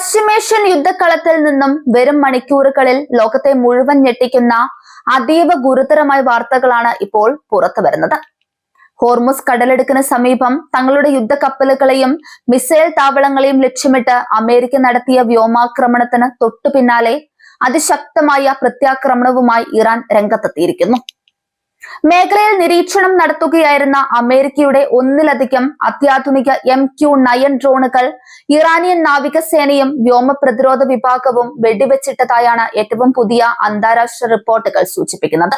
പശ്ചിമേഷ്യൻ യുദ്ധക്കളത്തിൽ നിന്നും വരും മണിക്കൂറുകളിൽ ലോകത്തെ മുഴുവൻ ഞെട്ടിക്കുന്ന അതീവ ഗുരുതരമായ വാർത്തകളാണ് ഇപ്പോൾ പുറത്തു വരുന്നത്. ഹോർമുസ് കടലിടുക്കിന് സമീപം തങ്ങളുടെ യുദ്ധക്കപ്പലുകളെയും മിസൈൽ താവളങ്ങളെയും ലക്ഷ്യമിട്ട് അമേരിക്ക നടത്തിയ വ്യോമാക്രമണത്തിന് തൊട്ടു പിന്നാലെ അതിശക്തമായ പ്രത്യാക്രമണവുമായി ഇറാൻ രംഗത്തെത്തിയിരിക്കുന്നു. മേഖലയിൽ നിരീക്ഷണം നടത്തുകയായിരുന്ന അമേരിക്കയുടെ ഒന്നിലധികം അത്യാധുനിക MQ-9 ഡ്രോണുകൾ ഇറാനിയൻ നാവികസേനയും വ്യോമ പ്രതിരോധ വിഭാഗവും വെടിവെച്ചിട്ടതായാണ് ഏറ്റവും പുതിയ അന്താരാഷ്ട്ര റിപ്പോർട്ടുകൾ സൂചിപ്പിക്കുന്നത്.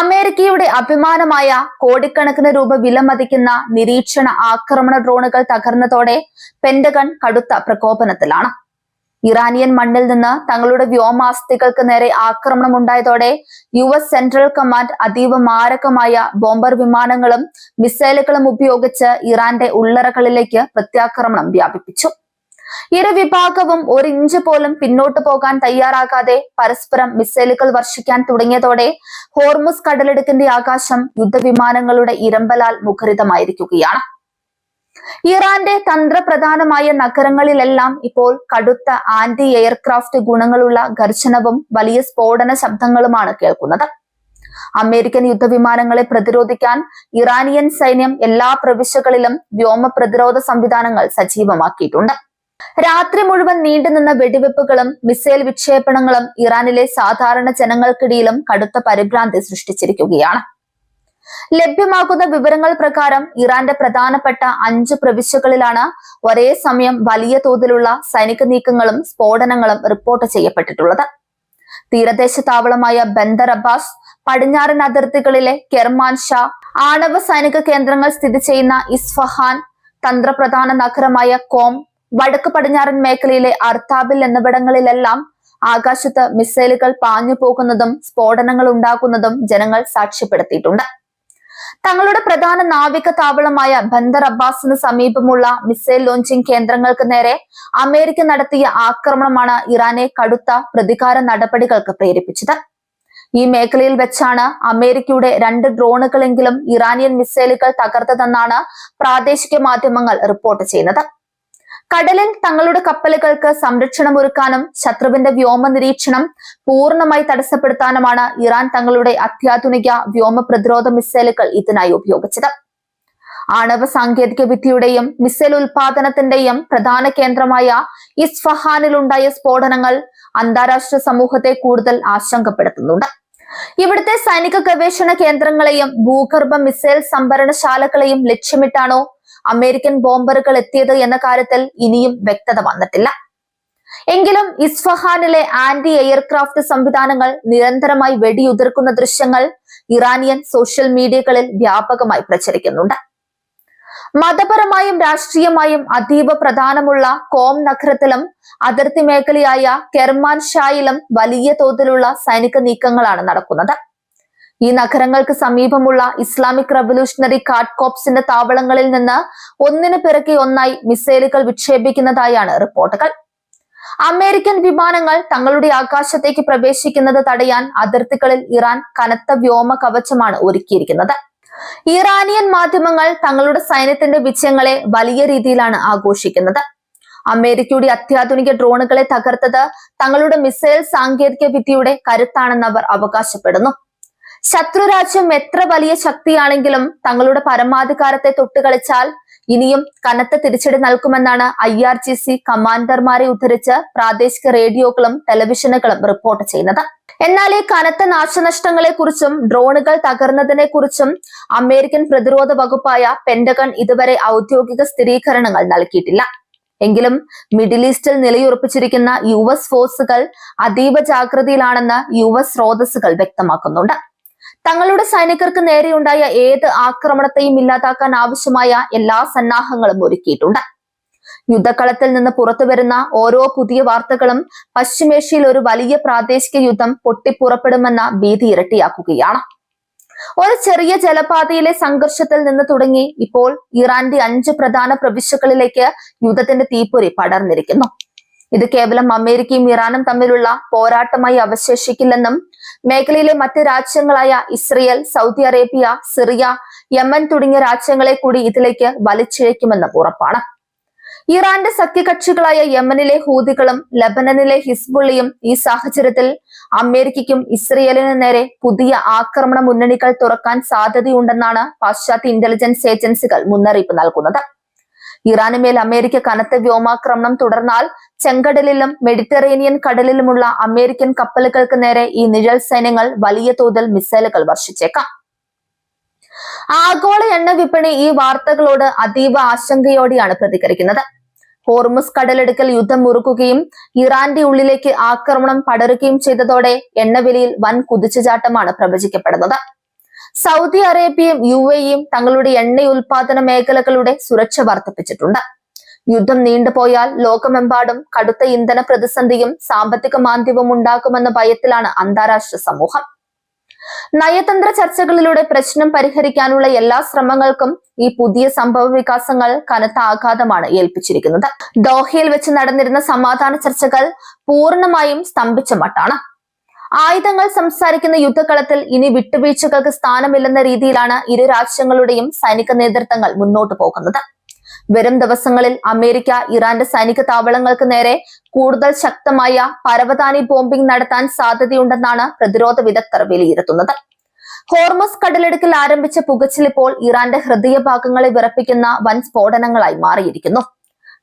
അമേരിക്കയുടെ അഭിമാനമായ കോടിക്കണക്കിന് രൂപ വിലമതിക്കുന്ന നിരീക്ഷണ ആക്രമണ ഡ്രോണുകൾ തകർന്നതോടെ പെന്റഗൺ കടുത്ത പ്രകോപനത്തിലാണ്. ഇറാനിയൻ മണ്ണിൽ നിന്ന് തങ്ങളുടെ വ്യോമാസ്തികൾക്ക് നേരെ ആക്രമണം ഉണ്ടായതോടെ US സെൻട്രൽ കമാൻഡ് അതീവ മാരകമായ ബോംബർ വിമാനങ്ങളും മിസൈലുകളും ഉപയോഗിച്ച് ഇറാന്റെ ഉള്ളറകളിലേക്ക് പ്രത്യാക്രമണം വ്യാപിപ്പിച്ചു. ഇരു വിഭാഗവും ഒരു ഇഞ്ച് പോലും പിന്നോട്ട് പോകാൻ തയ്യാറാകാതെ പരസ്പരം മിസൈലുകൾ വർഷിക്കാൻ തുടങ്ങിയതോടെ ഹോർമുസ് കടലിടുക്കിന്റെ ആകാശം യുദ്ധവിമാനങ്ങളുടെ ഇരമ്പലാൽ മുഖരിതമായിരിക്കുകയാണ്. ഇറാന്റെ തന്ത്രപ്രധാനമായ നഗരങ്ങളിലെല്ലാം ഇപ്പോൾ കടുത്ത ആന്റി എയർക്രാഫ്റ്റ് ഗുണങ്ങളുള്ള ഗർജനവും വലിയ സ്ഫോടന ശബ്ദങ്ങളുമാണ് കേൾക്കുന്നത്. അമേരിക്കൻ യുദ്ധവിമാനങ്ങളെ പ്രതിരോധിക്കാൻ ഇറാനിയൻ സൈന്യം എല്ലാ പ്രവിശ്യകളിലും വ്യോമ പ്രതിരോധ സംവിധാനങ്ങൾ സജീവമാക്കിയിട്ടുണ്ട്. രാത്രി മുഴുവൻ നീണ്ടുനിന്ന വെടിവെപ്പുകളും മിസൈൽ വിക്ഷേപണങ്ങളും ഇറാനിലെ സാധാരണ ജനങ്ങൾക്കിടയിലും കടുത്ത പരിഭ്രാന്തി സൃഷ്ടിച്ചിരിക്കുകയാണ്. ലഭ്യമാകുന്ന വിവരങ്ങൾ പ്രകാരം ഇറാന്റെ പ്രധാനപ്പെട്ട 5 പ്രവിശ്യകളിലാണ് ഒരേ സമയം വലിയ തോതിലുള്ള സൈനിക നീക്കങ്ങളും സ്ഫോടനങ്ങളും റിപ്പോർട്ട് ചെയ്യപ്പെട്ടിട്ടുള്ളത്. തീരദേശ താവളമായ ബന്ദർ അബ്ബാസ്, പടിഞ്ഞാറൻ അതിർത്തികളിലെ കെർമാൻഷാ, ആണവ സൈനിക കേന്ദ്രങ്ങൾ സ്ഥിതി ചെയ്യുന്ന ഇസ്ഫഹാൻ, തന്ത്രപ്രധാന നഗരമായ കോം, വടക്ക് പടിഞ്ഞാറൻ മേഖലയിലെ അർത്താബിൽ എന്നിവിടങ്ങളിലെല്ലാം ആകാശത്ത് മിസൈലുകൾ പാഞ്ഞു പോകുന്നതും സ്ഫോടനങ്ങൾ ഉണ്ടാകുന്നതും ജനങ്ങൾ സാക്ഷ്യപ്പെടുത്തിയിട്ടുണ്ട്. തങ്ങളുടെ പ്രധാന നാവിക താവളമായ ബന്ദർ അബ്ബാസിന് സമീപമുള്ള മിസൈൽ ലോഞ്ചിംഗ് കേന്ദ്രങ്ങൾക്ക് നേരെ അമേരിക്ക നടത്തിയ ആക്രമണമാണ് ഇറാനെ കടുത്ത പ്രതികാര നടപടികൾക്ക് പ്രേരിപ്പിച്ചത്. ഈ മേഖലയിൽ വെച്ചാണ് അമേരിക്കയുടെ 2 ഡ്രോണുകളെങ്കിലും ഇറാനിയൻ മിസൈലുകൾ തകർത്തതെന്നാണ് പ്രാദേശിക മാധ്യമങ്ങൾ റിപ്പോർട്ട് ചെയ്യുന്നത്. കടലിൽ തങ്ങളുടെ കപ്പലുകൾക്ക് സംരക്ഷണം ഒരുക്കാനും ശത്രുവിന്റെ വ്യോമ നിരീക്ഷണം പൂർണ്ണമായി തടസ്സപ്പെടുത്താനുമാണ് ഇറാൻ തങ്ങളുടെ അത്യാധുനിക വ്യോമ പ്രതിരോധ മിസൈലുകൾ ഇതിനായി ഉപയോഗിച്ചത്. ആണവ സാങ്കേതിക വിദ്യയുടെയും മിസൈൽ ഉൽപാദനത്തിന്റെയും പ്രധാന കേന്ദ്രമായ ഇസ്ഫഹാനിലുണ്ടായ സ്ഫോടനങ്ങൾ അന്താരാഷ്ട്ര സമൂഹത്തെ കൂടുതൽ ആശങ്കപ്പെടുത്തുന്നുണ്ട്. ഇവിടുത്തെ സൈനിക ഗവേഷണ കേന്ദ്രങ്ങളെയും ഭൂഗർഭ മിസൈൽ സംഭരണശാലകളെയും ലക്ഷ്യമിട്ടാണോ അമേരിക്കൻ ബോംബറുകൾ എത്തിയത് എന്ന കാര്യത്തിൽ ഇനിയും വ്യക്തത വന്നിട്ടില്ല. എങ്കിലും ഇസ്ഫഹാനിലെ ആന്റി എയർക്രാഫ്റ്റ് സംവിധാനങ്ങൾ നിരന്തരമായി വെടിയുതിർക്കുന്ന ദൃശ്യങ്ങൾ ഇറാനിയൻ സോഷ്യൽ മീഡിയകളിൽ വ്യാപകമായി പ്രചരിക്കുന്നുണ്ട്. മതപരമായും രാഷ്ട്രീയമായും അതീവ പ്രധാനമുള്ള കോം നഗരത്തിലും അതിർത്തി മേഖലയായ കെർമാൻഷായിലും വലിയ തോതിലുള്ള സൈനിക നീക്കങ്ങളാണ് നടക്കുന്നത്. ഈ നഗരങ്ങൾക്ക് സമീപമുള്ള ഇസ്ലാമിക് റവല്യൂഷണറി ഗാർഡ് കോർപ്സിന്റെ താവളങ്ങളിൽ നിന്ന് ഒന്നിനു പിറകെ ഒന്നായി മിസൈലുകൾ വിക്ഷേപിക്കുന്നതായാണ് റിപ്പോർട്ടുകൾ. അമേരിക്കൻ വിമാനങ്ങൾ തങ്ങളുടെ ആകാശത്തേക്ക് പ്രവേശിക്കുന്നത് തടയാൻ അതിർത്തികളിൽ ഇറാൻ കനത്ത വ്യോമ കവചമാണ് ഒരുക്കിയിരിക്കുന്നത്. ഇറാനിയൻ മാധ്യമങ്ങൾ തങ്ങളുടെ സൈന്യത്തിന്റെ വിജയങ്ങളെ വലിയ രീതിയിലാണ് ആഘോഷിക്കുന്നത്. അമേരിക്കയുടെ അത്യാധുനിക ഡ്രോണുകളെ തകർത്തത് തങ്ങളുടെ മിസൈൽ സാങ്കേതിക വിദ്യയുടെ കരുത്താണെന്ന് അവർ അവകാശപ്പെടുന്നു. ശത്രുരാജ്യം എത്ര വലിയ ശക്തിയാണെങ്കിലും തങ്ങളുടെ പരമാധികാരത്തെ തൊട്ടുകളിച്ചാൽ ഇനിയും കനത്ത തിരിച്ചടി നൽകുമെന്നാണ് IRGC കമാൻഡർമാരെ ഉദ്ധരിച്ച് പ്രാദേശിക റേഡിയോകളും ടെലിവിഷനുകളും റിപ്പോർട്ട് ചെയ്യുന്നത്. എന്നാൽ ഈ കനത്ത നാശനഷ്ടങ്ങളെ കുറിച്ചും ഡ്രോണുകൾ തകർന്നതിനെ കുറിച്ചും അമേരിക്കൻ പ്രതിരോധ വകുപ്പായ പെന്റഗൺ ഇതുവരെ ഔദ്യോഗിക സ്ഥിരീകരണങ്ങൾ നൽകിയിട്ടില്ല. എങ്കിലും മിഡിൽ ഈസ്റ്റിൽ നിലയുറപ്പിച്ചിരിക്കുന്ന US ഫോഴ്സുകൾ അതീവ ജാഗ്രതയിലാണെന്ന് US സ്രോതസ്സുകൾ വ്യക്തമാക്കുന്നുണ്ട്. തങ്ങളുടെ സൈനികർക്ക് നേരെയുണ്ടായ ഏത് ആക്രമണത്തെയും ഇല്ലാതാക്കാൻ ആവശ്യമായ എല്ലാ സന്നാഹങ്ങളും ഒരുക്കിയിട്ടുണ്ട്. യുദ്ധക്കളത്തിൽ നിന്ന് പുറത്തുവരുന്ന ഓരോ പുതിയ വാർത്തകളും പശ്ചിമേഷ്യയിൽ ഒരു വലിയ പ്രാദേശിക യുദ്ധം പൊട്ടിപ്പുറപ്പെടുമെന്ന ഭീതി ഇരട്ടിയാക്കുകയാണ്. ഒരു ചെറിയ ജലപാതയിലെ സംഘർഷത്തിൽ നിന്ന് തുടങ്ങി ഇപ്പോൾ ഇറാന്റെ 5 പ്രധാന പ്രവിശ്യകളിലേക്ക് യുദ്ധത്തിന്റെ തീപ്പൊരി പടർന്നിരിക്കുന്നു. ഇത് കേവലം അമേരിക്കയും ഇറാനും തമ്മിലുള്ള പോരാട്ടമായി അവശേഷിക്കില്ലെന്നും മേഖലയിലെ മറ്റ് രാജ്യങ്ങളായ Israel, Saudi Arabia, Syria, Yemen തുടങ്ങിയ രാജ്യങ്ങളെ കൂടി ഇതിലേക്ക് വലിച്ചിഴയ്ക്കുമെന്നും ഉറപ്പാണ്. ഇറാന്റെ സഖ്യകക്ഷികളായ യമനിലെ ഹൂതികളും ലബനനിലെ ഹിസ്ബുള്ളിയും ഈ സാഹചര്യത്തിൽ അമേരിക്കയ്ക്കും ഇസ്രയേലിനും നേരെ പുതിയ ആക്രമണ മുന്നണികൾ തുറക്കാൻ സാധ്യതയുണ്ടെന്നാണ് പാശ്ചാത്യ ഇന്റലിജൻസ് ഏജൻസികൾ മുന്നറിയിപ്പ് നൽകുന്നത്. ഇറാനുമേൽ അമേരിക്ക കനത്ത വ്യോമാക്രമണം തുടർന്നാൽ ചെങ്കടലിലും മെഡിറ്ററേനിയൻ കടലിലുമുള്ള അമേരിക്കൻ കപ്പലുകൾക്ക് നേരെ ഈ നിഴൽ സൈന്യങ്ങൾ വലിയ തോതിൽ മിസൈലുകൾ വർഷിച്ചേക്കാം. ആഗോള എണ്ണ വിപണി ഈ വാർത്തകളോട് അതീവ ആശങ്കയോടെയാണ് പ്രതികരിക്കുന്നത്. ഹോർമുസ് കടലിടുക്കൽ യുദ്ധം മുറുകുകയും ഇറാന്റെ ഉള്ളിലേക്ക് ആക്രമണം പടരുകയും ചെയ്തതോടെ എണ്ണവിലയിൽ വൻ കുതിച്ചുചാട്ടമാണ് പ്രവചിക്കപ്പെടുന്നത്. സൗദി അറേബ്യയും UAEയും തങ്ങളുടെ എണ്ണ ഉൽപാദന മേഖലകളുടെ സുരക്ഷ വർദ്ധിപ്പിച്ചിട്ടുണ്ട്. യുദ്ധം നീണ്ടുപോയാൽ ലോകമെമ്പാടും കടുത്ത ഇന്ധന പ്രതിസന്ധിയും സാമ്പത്തിക മാന്ദ്യവും ഉണ്ടാകുമെന്ന ഭയത്തിലാണ് അന്താരാഷ്ട്ര സമൂഹം. നയതന്ത്ര ചർച്ചകളിലൂടെ പ്രശ്നം പരിഹരിക്കാനുള്ള എല്ലാ ശ്രമങ്ങൾക്കും ഈ പുതിയ സംഭവ വികാസങ്ങൾ കനത്ത ആഘാതമാണ് ഏൽപ്പിച്ചിരിക്കുന്നത്. ദോഹയിൽ വെച്ച് നടന്നിരുന്ന സമാധാന ചർച്ചകൾ പൂർണ്ണമായും സ്തംഭിച്ച മട്ടാണ്. ആയുധങ്ങൾ സംസാരിക്കുന്ന യുദ്ധകളത്തിൽ ഇനി വിട്ടുവീഴ്ചകൾക്ക് സ്ഥാനമില്ലെന്ന രീതിയിലാണ് ഇരു രാജ്യങ്ങളുടെയും സൈനിക നേതൃത്വങ്ങൾ മുന്നോട്ട് പോകുന്നത്. വരും ദിവസങ്ങളിൽ അമേരിക്ക ഇറാന്റെ സൈനിക താവളങ്ങൾക്ക് നേരെ കൂടുതൽ ശക്തമായ പരവതാനി ബോംബിംഗ് നടത്താൻ സാധ്യതയുണ്ടെന്നാണ് പ്രതിരോധ വിദഗ്ധർ വിലയിരുത്തുന്നത്. ഹോർമുസ് കടലിടുക്കിൽ ആരംഭിച്ച പുകച്ചിൽ ഇപ്പോൾ ഇറാന്റെ ഹൃദയഭാഗങ്ങളെ വിറപ്പിക്കുന്ന വൻ സ്ഫോടനങ്ങളായി മാറിയിരിക്കുന്നു.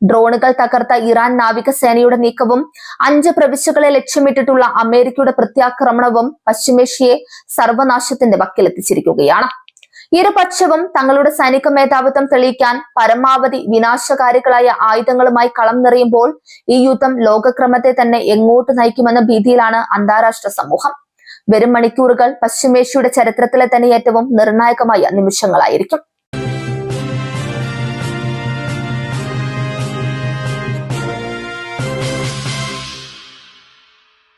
ഡ്രോണുകൾ തകർത്ത ഇറാൻ നാവികസേനയുടെ നീക്കവും 5 പ്രവിശ്യകളെ ലക്ഷ്യമിട്ടിട്ടുള്ള അമേരിക്കയുടെ പ്രത്യാക്രമണവും പശ്ചിമേഷ്യയെ സർവനാശത്തിന്റെ വക്കിലെത്തിച്ചിരിക്കുകയാണ്. ഇരുപക്ഷവും തങ്ങളുടെ സൈനിക മേധാവിത്വം തെളിയിക്കാൻ പരമാവധി വിനാശകാരികളായ ആയുധങ്ങളുമായി കളം നിറയുമ്പോൾ ഈ യുദ്ധം ലോകക്രമത്തെ തന്നെ എങ്ങോട്ട് നയിക്കുമെന്ന ഭീതിയിലാണ് അന്താരാഷ്ട്ര സമൂഹം. വരും മണിക്കൂറുകൾ പശ്ചിമേഷ്യയുടെ ചരിത്രത്തിലെ തന്നെ ഏറ്റവും നിർണായകമായ നിമിഷങ്ങളായിരിക്കും.